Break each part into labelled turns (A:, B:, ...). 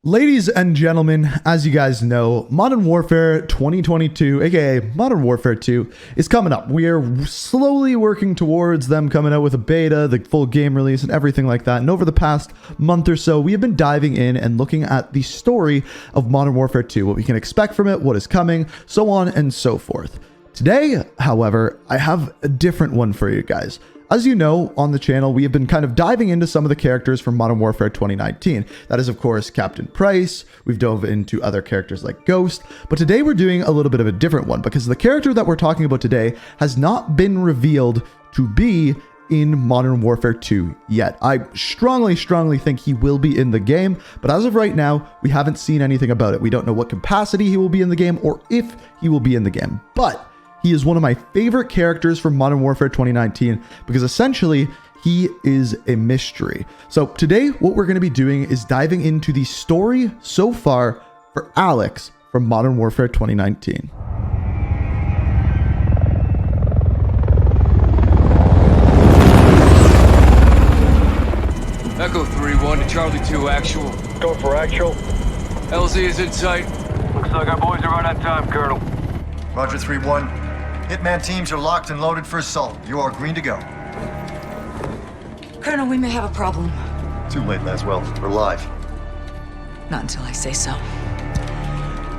A: Ladies and gentlemen, as you guys know, Modern Warfare 2022, aka Modern Warfare 2, is coming up. We are slowly working towards them coming out with a beta, the full game release, and everything like that. And over the past month or so, we have been diving in and looking at the story of Modern Warfare 2, what we can expect from it, what is coming, so on and so forth. Today, however, I have a different one for you guys. As you know, on the channel, we have been kind of diving into some of the characters from Modern Warfare 2019. That is, of course, Captain Price. We've dove into other characters like Ghost. But today we're doing a little bit of a different one because the character that we're talking about today has not been revealed to be in Modern Warfare 2 yet. I strongly think he will be in the game, but as of right now, we haven't seen anything about it. We don't know what capacity he will be in the game or if he will be in the game. But he is one of my favorite characters from Modern Warfare 2019 because essentially he is a mystery. So today what we're going to be doing is diving into the story so far for Alex from Modern Warfare 2019.
B: Echo 3-1 to Charlie 2 actual.
C: Go for actual.
B: LZ is in sight.
C: Looks like our boys are right on time, Colonel.
D: Roger 3-1. Hitman teams are locked and loaded for assault. You are green to go.
E: Colonel, we may have a problem.
D: Too late, Laswell. We're live.
E: Not until I say so.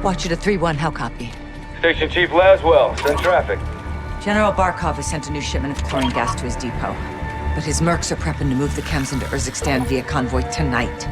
E: Watcher to 3-1, how copy?
C: Station Chief Laswell, send traffic.
E: General Barkov has sent a new shipment of chlorine gas to his depot. But his mercs are prepping to move the chems into Urzikstan via convoy tonight.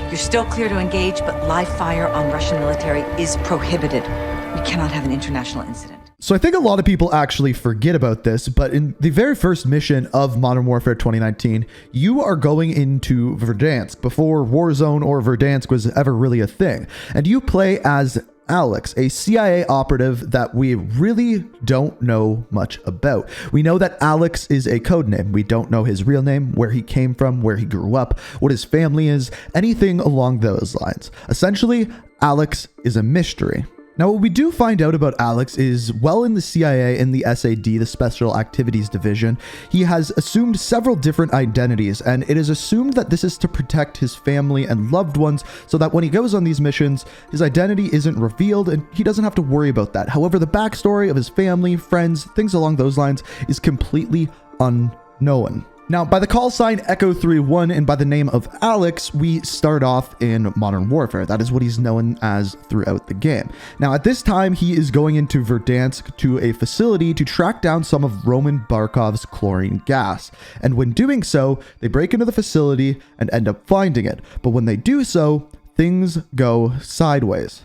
E: You're still clear to engage, but live fire on Russian military is prohibited. We cannot have an international incident.
A: So I think a lot of people actually forget about this, but in the very first mission of Modern Warfare 2019, you are going into Verdansk before Warzone or Verdansk was ever really a thing. And you play as Alex, a CIA operative that we really don't know much about. We know that Alex is a codename. We don't know his real name, where he came from, where he grew up, what his family is, anything along those lines. Essentially, Alex is a mystery. Now, what we do find out about Alex is, while in the CIA in the SAD, the Special Activities Division, he has assumed several different identities, and it is assumed that this is to protect his family and loved ones so that when he goes on these missions, his identity isn't revealed and he doesn't have to worry about that. However, the backstory of his family, friends, things along those lines is completely unknown. Now, by the call sign Echo 3-1 and by the name of Alex, we start off in Modern Warfare. That is what he's known as throughout the game. Now, at this time, he is going into Verdansk to a facility to track down some of Roman Barkov's chlorine gas. And when doing so, they break into the facility and end up finding it. But when they do so, things go sideways.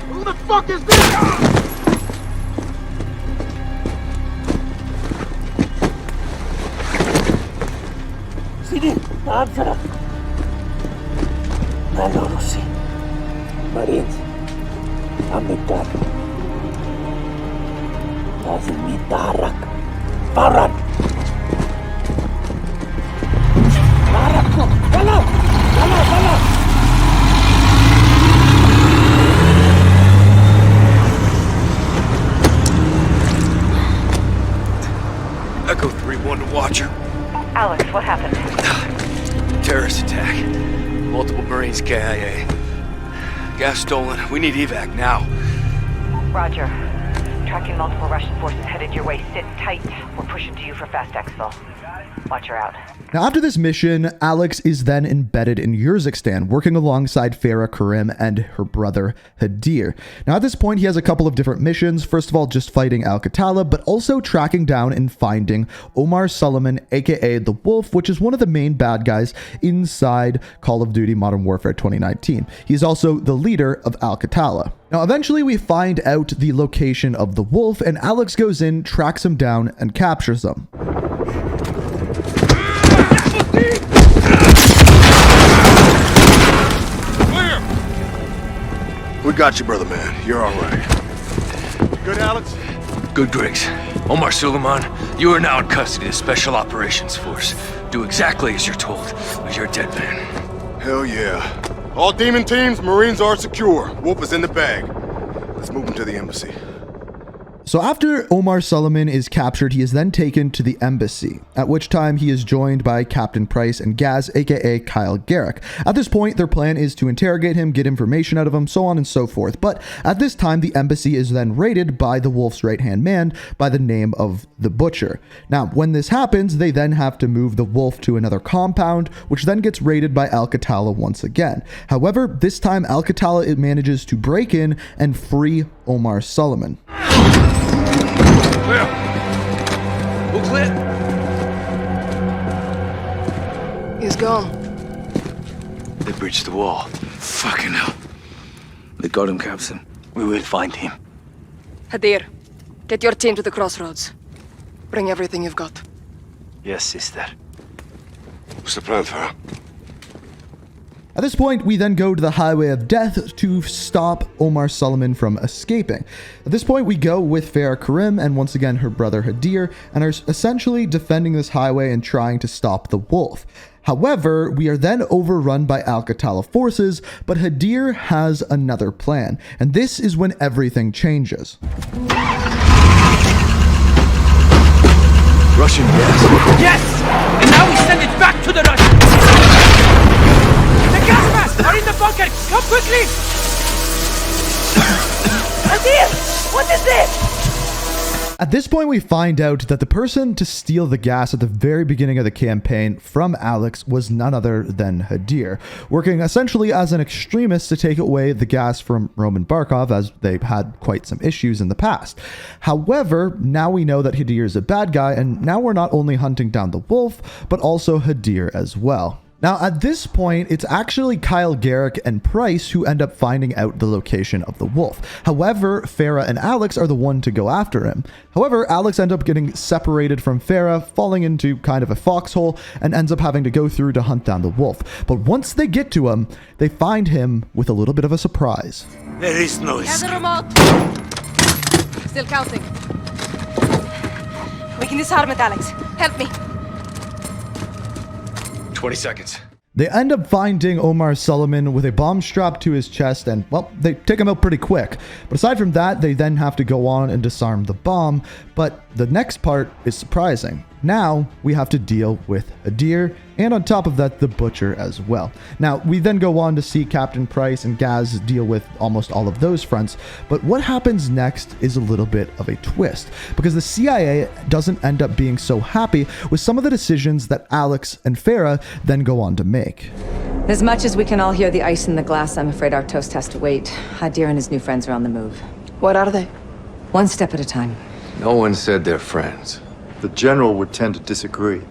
F: Who the fuck is this?
G: Answer. Malorosi. Marines. Amitar. Lazimitarak. Parat. Parat. Bala.
B: Echo 3-1 to Watcher.
E: Alex, what happened?
B: Terrorist attack. Multiple Marines KIA. Gas stolen. We need evac now.
E: Roger. Tracking multiple Russian forces headed your way. Sit tight. We're pushing to you for fast exfil. Watcher out.
A: Now, after this mission, Alex is then embedded in Urzikstan, working alongside Farah Karim and her brother Hadir. Now, at this point, he has a couple of different missions. First of all, just fighting Al-Qatala, but also tracking down and finding Omar Suleiman, aka the Wolf, which is one of the main bad guys inside Call of Duty Modern Warfare 2019. He's also the leader of Al-Qatala. Now, eventually we find out the location of the Wolf, and Alex goes in, tracks him down, and captures him.
B: We got you, brother man. You're all right.
F: Good, Alex?
B: Good, Griggs. Omar Suleiman, you are now in custody of the Special Operations Force. Do exactly as you're told, or you're a dead man.
F: Hell yeah. All demon teams, Marines are secure. Wolf is in the bag. Let's move him to the embassy.
A: So after Omar Suleiman is captured, he is then taken to the embassy, at which time he is joined by Captain Price and Gaz, aka Kyle Garrick. At this point, their plan is to interrogate him, get information out of him, so on and so forth. But at this time, the embassy is then raided by the Wolf's right-hand man by the name of the Butcher. Now, when this happens, they then have to move the Wolf to another compound, which then gets raided by Al-Qatala once again. However, this time Al-Qatala manages to break in and free Omar Suleiman.
B: Clear. All clear.
H: He's gone.
B: They breached the wall. Fucking hell.
I: They got him, Captain. We will find him.
H: Hadir, get your team to the crossroads. Bring everything you've got.
I: Yes, sister.
F: What's the plan, Farah?
A: At this point, we then go to the Highway of Death to stop Omar Suleiman from escaping. At this point, we go with Farah Karim and once again her brother Hadir, and are essentially defending this highway and trying to stop the Wolf. However, we are then overrun by Al-Qatala forces, but Hadir has another plan, and this is when everything changes.
B: Russian gas.
G: Yes! And now we send it back to the Russians! The gas masks are in the bunker! Come quickly! Azir! What is this?
A: At this point, we find out that the person to steal the gas at the very beginning of the campaign from Alex was none other than Hadir, working essentially as an extremist to take away the gas from Roman Barkov, as they've had quite some issues in the past. However, now we know that Hadir is a bad guy, and now we're not only hunting down the Wolf, but also Hadir as well. Now, at this point, it's actually Kyle Garrick and Price who end up finding out the location of the Wolf. However, Farah and Alex are the one to go after him. However, Alex ends up getting separated from Farah, falling into kind of a foxhole, and ends up having to go through to hunt down the Wolf. But once they get to him, they find him with a little bit of a surprise.
I: There is no
H: Have the
I: escape.
H: remote. Still counting. We can disarm it, Alex. Help me.
B: 20 seconds.
A: They end up finding Omar Suleiman with a bomb strapped to his chest, and, well, they take him out pretty quick. But aside from that, they then have to go on and disarm the bomb. But the next part is surprising. Now, we have to deal with Hadir, and on top of that, the Butcher as well. Now, we then go on to see Captain Price and Gaz deal with almost all of those fronts, but what happens next is a little bit of a twist, because the CIA doesn't end up being so happy with some of the decisions that Alex and Farah then go on to make.
E: As much as we can all hear the ice in the glass, I'm afraid our toast has to wait. Hadir and his new friends are on the move.
H: What are they?
E: One step at a time.
B: No one said they're friends.
D: The general would tend to disagree.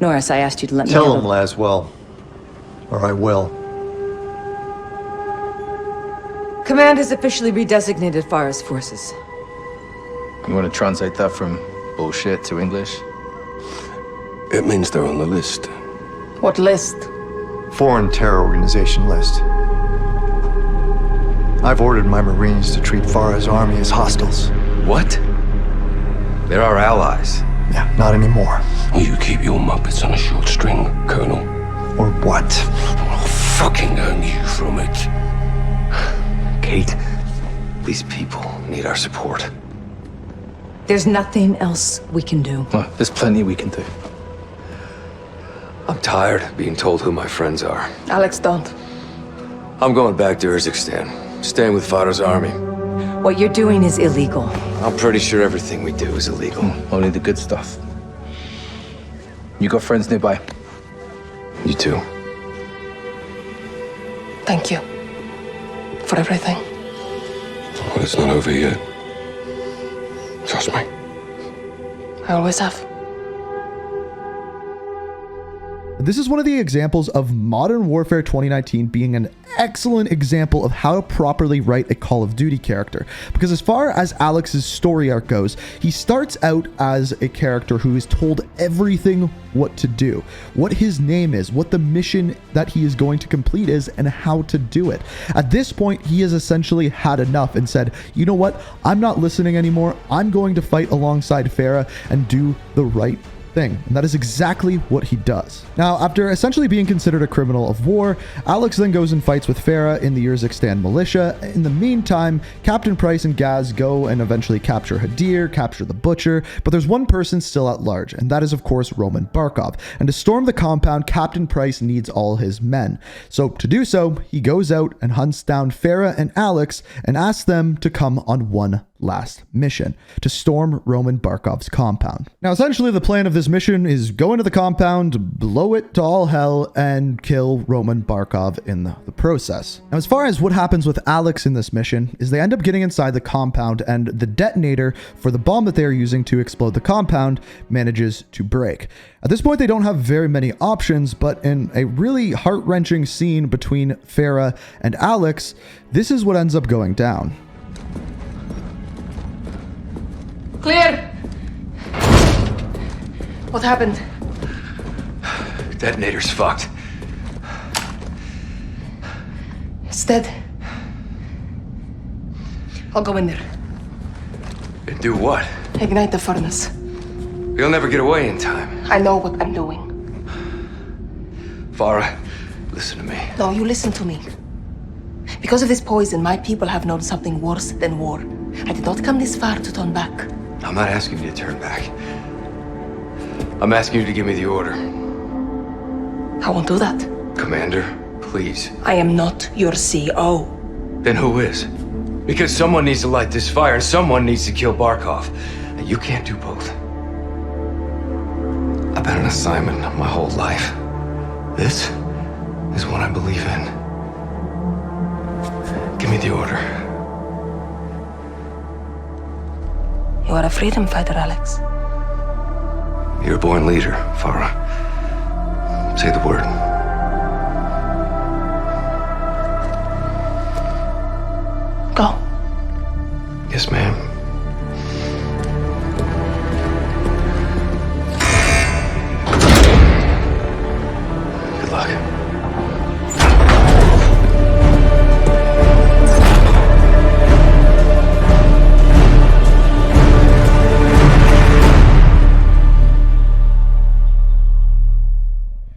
E: Norris, I asked you to let me
D: Tell
E: handle-
D: him, Laswell, or I will.
E: Command has officially redesignated Farah's forces.
I: You want to translate that from bullshit to English?
F: It means they're on the list.
H: What list?
D: Foreign terror organization list. I've ordered my Marines to treat Farah's army as hostiles.
B: What? They're our allies.
D: Yeah, not anymore.
F: You keep your muppets on a short string, Colonel.
D: Or what?
F: I'll fucking earn you from it.
B: Kate, these people need our support.
E: There's nothing else we can do.
I: Well, there's plenty we can do.
B: I'm tired of being told who my friends are.
H: Alex, don't.
B: I'm going back to Urzikstan, staying with Farah's army.
E: What you're doing is illegal.
B: I'm pretty sure everything we do is illegal.
I: Only the good stuff. You got friends nearby?
B: You too.
H: Thank you. For everything.
F: Well, it's not over yet. Trust me.
H: I always have.
A: This is one of the examples of Modern Warfare 2019 being an excellent example of how to properly write a Call of Duty character. Because as far as Alex's story arc goes, he starts out as a character who is told everything what to do, what his name is, what the mission that he is going to complete is, and how to do it. At this point, he has essentially had enough and said, you know what, I'm not listening anymore. I'm going to fight alongside Farah and do the right thing, and that is exactly what he does. Now, after essentially being considered a criminal of war, Alex then goes and fights with Farah in the Urzikstan militia. In the meantime, Captain Price and Gaz go and eventually capture Hadir, capture the Butcher, but there's one person still at large, and that is of course Roman Barkov. And to storm the compound, Captain Price needs all his men. So to do so, he goes out and hunts down Farah and Alex and asks them to come on one last mission, to storm Roman Barkov's compound. Now, essentially the plan of this mission is go into the compound, blow it to all hell, and kill Roman Barkov in the process. Now, as far as what happens with Alex in this mission, is they end up getting inside the compound, and the detonator for the bomb that they are using to explode the compound manages to break. At this point, they don't have very many options, but in a really heart-wrenching scene between Farah and Alex, this is what ends up going down.
H: Clear! What happened?
B: Detonator's fucked.
H: It's dead. I'll go in there.
B: And do what?
H: Ignite the furnace.
B: You'll never get away in time.
H: I know what I'm doing.
B: Farah, listen to me.
H: No, you listen to me. Because of this poison, my people have known something worse than war. I did not come this far to turn back.
B: I'm not asking you to turn back. I'm asking you to give me the order.
H: I won't do that.
B: Commander, please.
H: I am not your CO.
B: Then who is? Because someone needs to light this fire and someone needs to kill Barkov. And you can't do both. I've been an assignment my whole life. This is what I believe in. Give me the order.
H: You are a freedom fighter, Alex.
B: You're a born leader, Farah. Say the word.
H: Go.
B: Yes, ma'am. Good luck.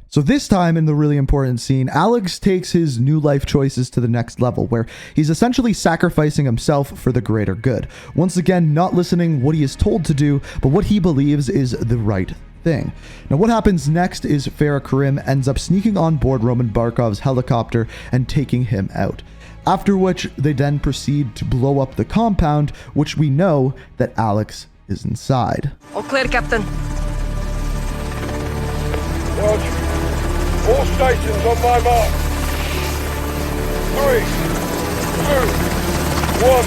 A: So this time in the really important scene, Alex takes his new life choices to the next level, where he's essentially sacrificing himself for the greater good. Once again, not listening what he is told to do, but what he believes is the right thing. Now, what happens next is Farah Karim ends up sneaking on board Roman Barkov's helicopter and taking him out. After which, they then proceed to blow up the compound, which we know that Alex is inside.
H: All clear, Captain.
C: Roger. All stations on my mark. 3, 2, 1.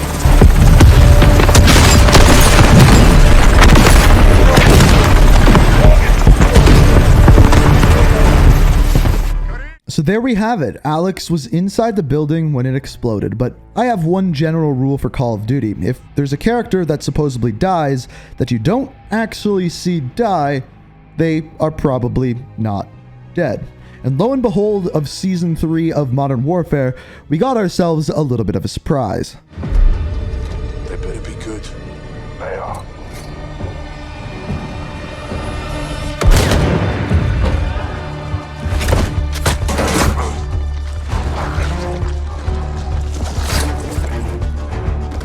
A: So there we have it. Alex was inside the building when it exploded, but I have one general rule for Call of Duty. If there's a character that supposedly dies that you don't actually see die, they are probably not dead. And lo and behold, of Season 3 of Modern Warfare, we got ourselves a little bit of a surprise.
F: They better be good.
C: They are.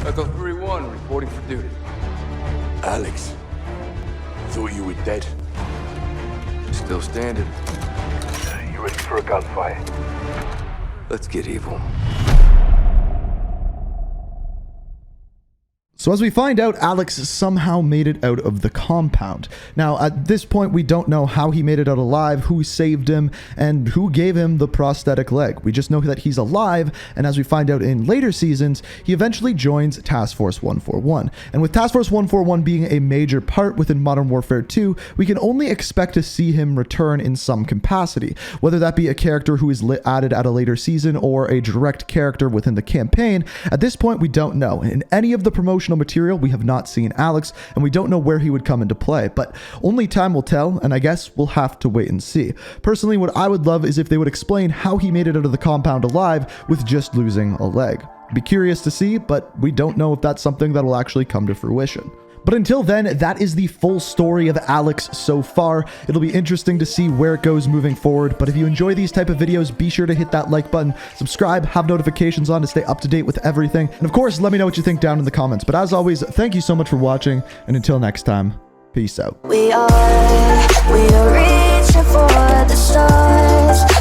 B: Echo 3-1, reporting for duty.
F: Alex, thought you were dead.
B: Still standing.
C: You ready for a gunfight?
B: Let's get evil.
A: So as we find out, Alex somehow made it out of the compound. Now, at this point, we don't know how he made it out alive, who saved him, and who gave him the prosthetic leg. We just know that he's alive, and as we find out in later seasons, he eventually joins Task Force 141. And with Task Force 141 being a major part within Modern Warfare 2, we can only expect to see him return in some capacity, whether that be a character who is added at a later season or a direct character within the campaign. At this point, we don't know. In any of the promotional material, we have not seen Alex, and we don't know where he would come into play, but only time will tell, and I guess we'll have to wait and see. Personally, what I would love is if they would explain how he made it out of the compound alive with just losing a leg. Be curious to see, but we don't know if that's something that will actually come to fruition. But until then, that is the full story of Alex so far. It'll be interesting to see where it goes moving forward. But if you enjoy these type of videos, be sure to hit that like button, subscribe, have notifications on to stay up to date with everything. And of course, let me know what you think down in the comments. But as always, thank you so much for watching. And until next time, peace out.
J: We are reaching for the stars.